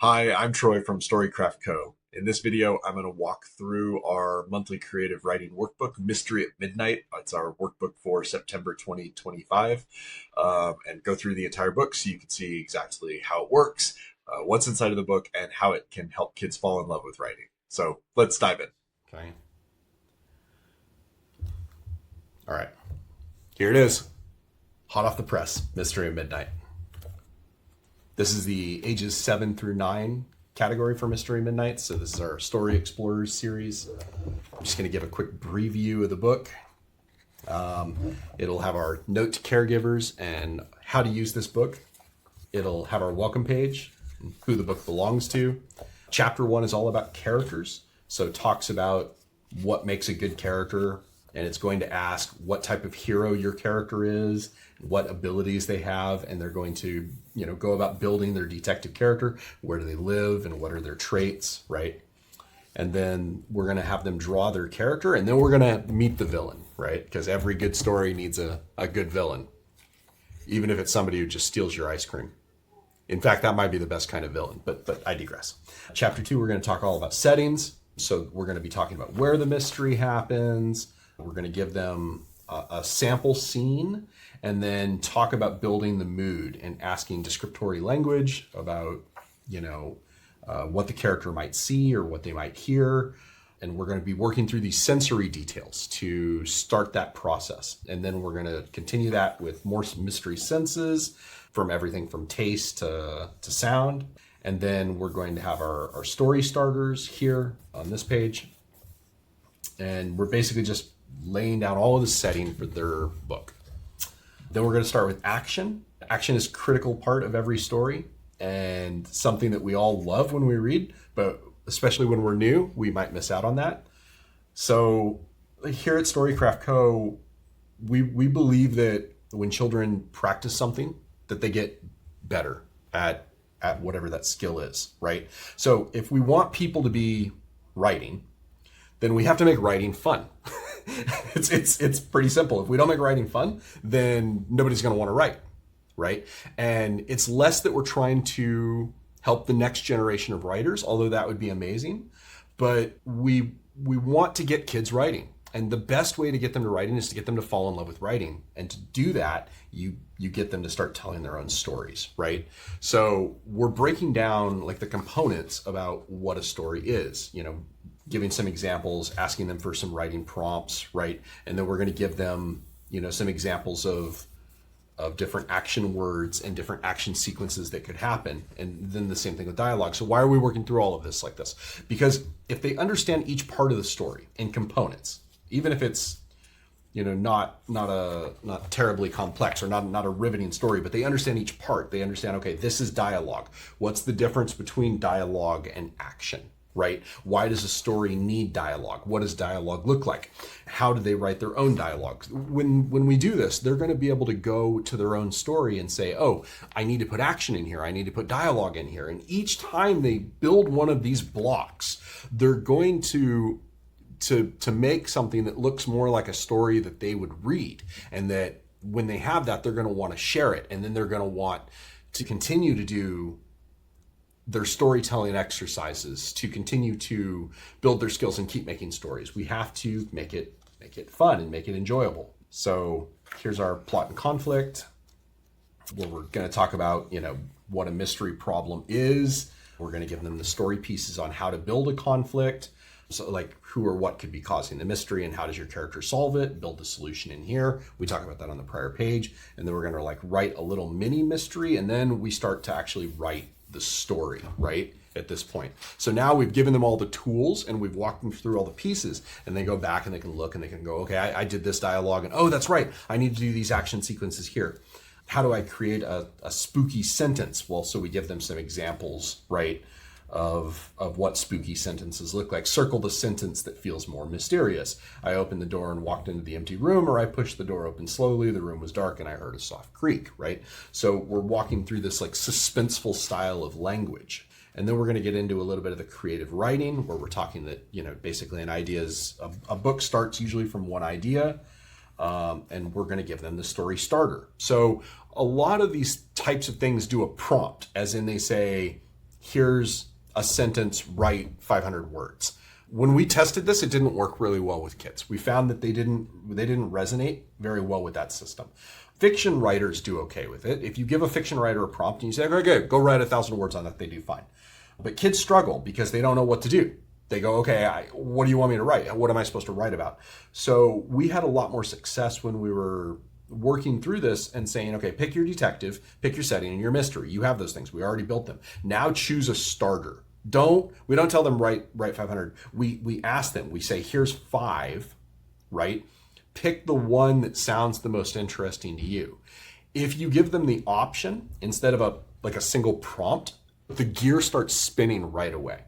Hi, I'm Troy from Storycraft Co. In this video, I'm going to walk through our monthly creative writing workbook, Mystery at Midnight. It's our workbook for September 2025, and go through the entire book so you can see exactly how it works, what's inside of the book, and how it can help kids fall in love with writing. So let's dive in. Okay. All right. Here it is. Hot off the press, Mystery at Midnight. This is the ages 7 through 9 category for Mystery Midnight. So this is our Story Explorers series. I'm just going to give a quick preview of the book. It'll have our note to caregivers and how to use this book. It'll have our welcome page, who the book belongs to. Chapter 1 is all about characters. So it talks about what makes a good character, and it's going to ask what type of hero your character is, what abilities they have, and they're going to, go about building their detective character. Where do they live and what are their traits, right? And then we're going to have them draw their character, and then we're going to meet the villain, right? Because every good story needs a good villain, even if it's somebody who just steals your ice cream. In fact, that might be the best kind of villain, but I digress. Chapter 2, we're going to talk all about settings. So we're going to be talking about where the mystery happens. We're going to give them a sample scene and then talk about building the mood and asking descriptory language about, what the character might see or what they might hear. And we're going to be working through these sensory details to start that process. And then we're going to continue that with more mystery senses from everything from taste to sound. And then we're going to have our story starters here on this page. And we're basically just laying down all of the setting for their book. Then we're going to start with action. Action is a critical part of every story and something that we all love when we read, but especially when we're new, we might miss out on that. So here at Storycraft Co., we believe that when children practice something, that they get better at whatever that skill is, right? So if we want people to be writing, then we have to make writing fun. It's pretty simple. If we don't make writing fun, then nobody's going to want to write, right? And it's less that we're trying to help the next generation of writers, although that would be amazing. But we want to get kids writing. And the best way to get them to writing is to get them to fall in love with writing. And to do that, you get them to start telling their own stories, right? So we're breaking down like the components about what a story is, giving some examples, asking them for some writing prompts, right? And then we're going to give them, some examples of different action words and different action sequences that could happen. And then the same thing with dialogue. So why are we working through all of this like this? Because if they understand each part of the story in components, even if it's, not terribly complex or not a riveting story, but they understand each part. They understand, okay, this is dialogue. What's the difference between dialogue and action, right? Why does a story need dialogue? What does dialogue look like? How do they write their own dialogue? When we do this, they're going to be able to go to their own story and say, oh, I need to put action in here. I need to put dialogue in here. And each time they build one of these blocks, they're going to make something that looks more like a story that they would read. And that when they have that, they're going to want to share it. And then they're going to want to continue to do their storytelling exercises, to continue to build their skills and keep making stories. We have to make it fun and make it enjoyable. So here's our plot and conflict, where we're going to talk about, what a mystery problem is. We're going to give them the story pieces on how to build a conflict. So like who or what could be causing the mystery and how does your character solve it, build the solution in here. We talk about that on the prior page. And then we're going to write a little mini mystery. And then we start to actually write the story, right? At this point. So now we've given them all the tools and we've walked them through all the pieces, and they go back and they can look and they can go, okay, I did this dialogue, and oh, that's right, I need to do these action sequences here. How do I create a spooky sentence? Well, so we give them some examples, right, of what spooky sentences look like. Circle the sentence that feels more mysterious. I opened the door and walked into the empty room, or I pushed the door open slowly, the room was dark and I heard a soft creak, right? So we're walking through this suspenseful style of language. And then we're going to get into a little bit of the creative writing, where we're talking that, basically an idea is, a book starts usually from one idea, and we're going to give them the story starter. So a lot of these types of things do a prompt, as in they say, here's a sentence, write 500 words. When we tested this, it didn't work really well with kids. We found that they didn't resonate very well with that system. Fiction writers do okay with it. If you give a fiction writer a prompt and you say, okay, go write 1,000 words on that, they do fine. But kids struggle because they don't know what to do. They go, okay, what do you want me to write? What am I supposed to write about? So we had a lot more success when we were working through this and saying, okay, pick your detective, pick your setting and your mystery. You have those things. We already built them. Now choose a starter. We don't tell them write 500. We ask them, we say, here's 5, right? Pick the one that sounds the most interesting to you. If you give them the option instead of a single prompt, the gear starts spinning right away.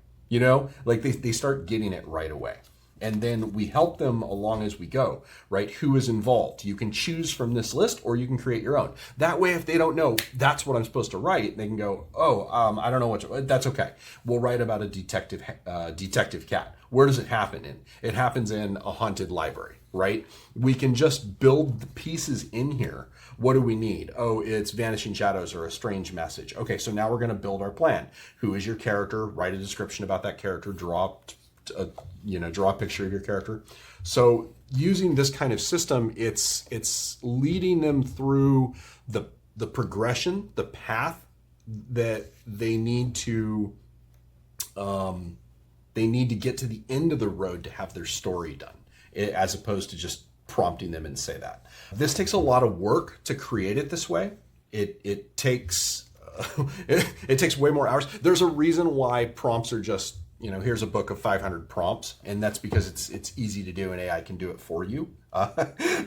Like they start getting it right away. And then we help them along as we go, right? Who is involved? You can choose from this list or you can create your own. That way, if they don't know that's what I'm supposed to write, they can go, I don't know that's okay. We'll write about a detective cat. Where does it happen in? It happens in a haunted library, right? We can just build the pieces in here. What do we need? Oh, it's vanishing shadows or a strange message. Okay, so now we're going to build our plan. Who is your character? Write a description about that character. Draw a picture of your character. So using this kind of system, it's leading them through the progression, the path that they need to get to the end of the road to have their story done, as opposed to just prompting them and say that. This takes a lot of work to create it this way. It takes it takes way more hours. There's a reason why prompts are just, here's a book of 500 prompts, and that's because it's easy to do and AI can do it for you.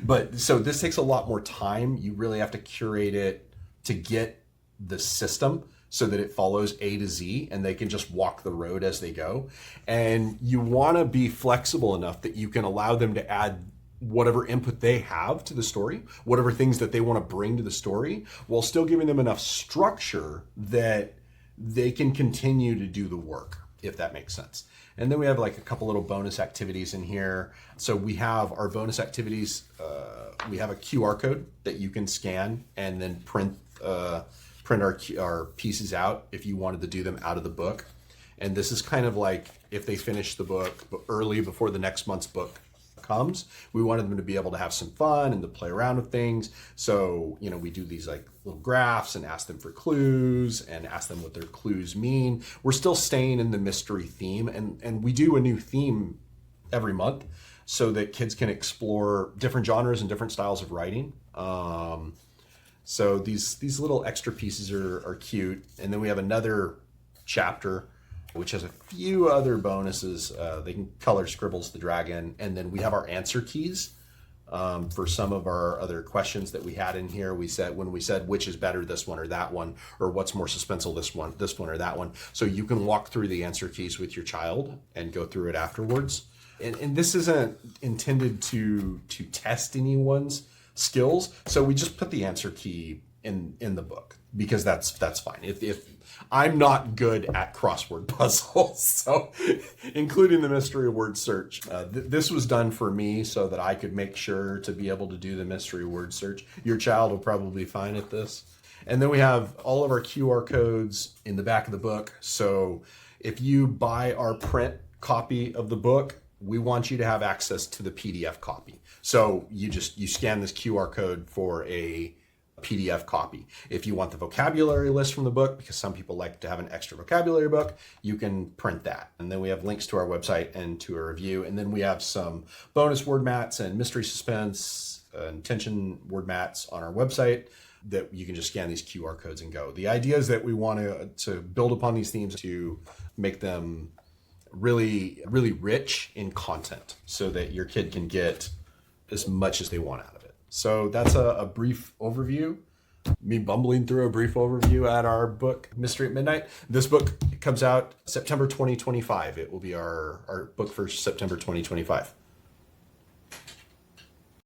But so this takes a lot more time. You really have to curate it to get the system so that it follows A to Z and they can just walk the road as they go. And you want to be flexible enough that you can allow them to add whatever input they have to the story, whatever things that they want to bring to the story, while still giving them enough structure that they can continue to do the work, if that makes sense. And then we have like a couple little bonus activities in here. So we have our bonus activities. We have a QR code that you can scan and then print our pieces out if you wanted to do them out of the book. And this is kind of like if they finish the book early before the next month's book comes, we wanted them to be able to have some fun and to play around with things. So, we do these like little graphs and ask them for clues and ask them what their clues mean. We're still staying in the mystery theme, and we do a new theme every month so that kids can explore different genres and different styles of writing. So these little extra pieces are cute. And then we have another chapter which has a few other bonuses. They can color Scribbles the Dragon. And then we have our answer keys for some of our other questions that we had in here. When we said which is better, this one or that one, or what's more suspenseful, this one or that one. So you can walk through the answer keys with your child and go through it afterwards. And this isn't intended to test anyone's skills. So we just put the answer key in the book because that's fine. If I'm not good at crossword puzzles, so including the mystery word search. This was done for me so that I could make sure to be able to do the mystery word search. Your child will probably be fine at this. And then we have all of our QR codes in the back of the book. So if you buy our print copy of the book, we want you to have access to the PDF copy. So you scan this QR code for a PDF copy. If you want the vocabulary list from the book, because some people like to have an extra vocabulary book, you can print that. And then we have links to our website and to a review. And then we have some bonus word mats and mystery suspense and tension word mats on our website that you can just scan these QR codes and go. The idea is that we want to build upon these themes to make them really, really rich in content so that your kid can get as much as they want out of it. So that's a brief overview, me bumbling through a brief overview at our book, Mystery at Midnight. This book comes out September 2025. It will be our book for September 2025.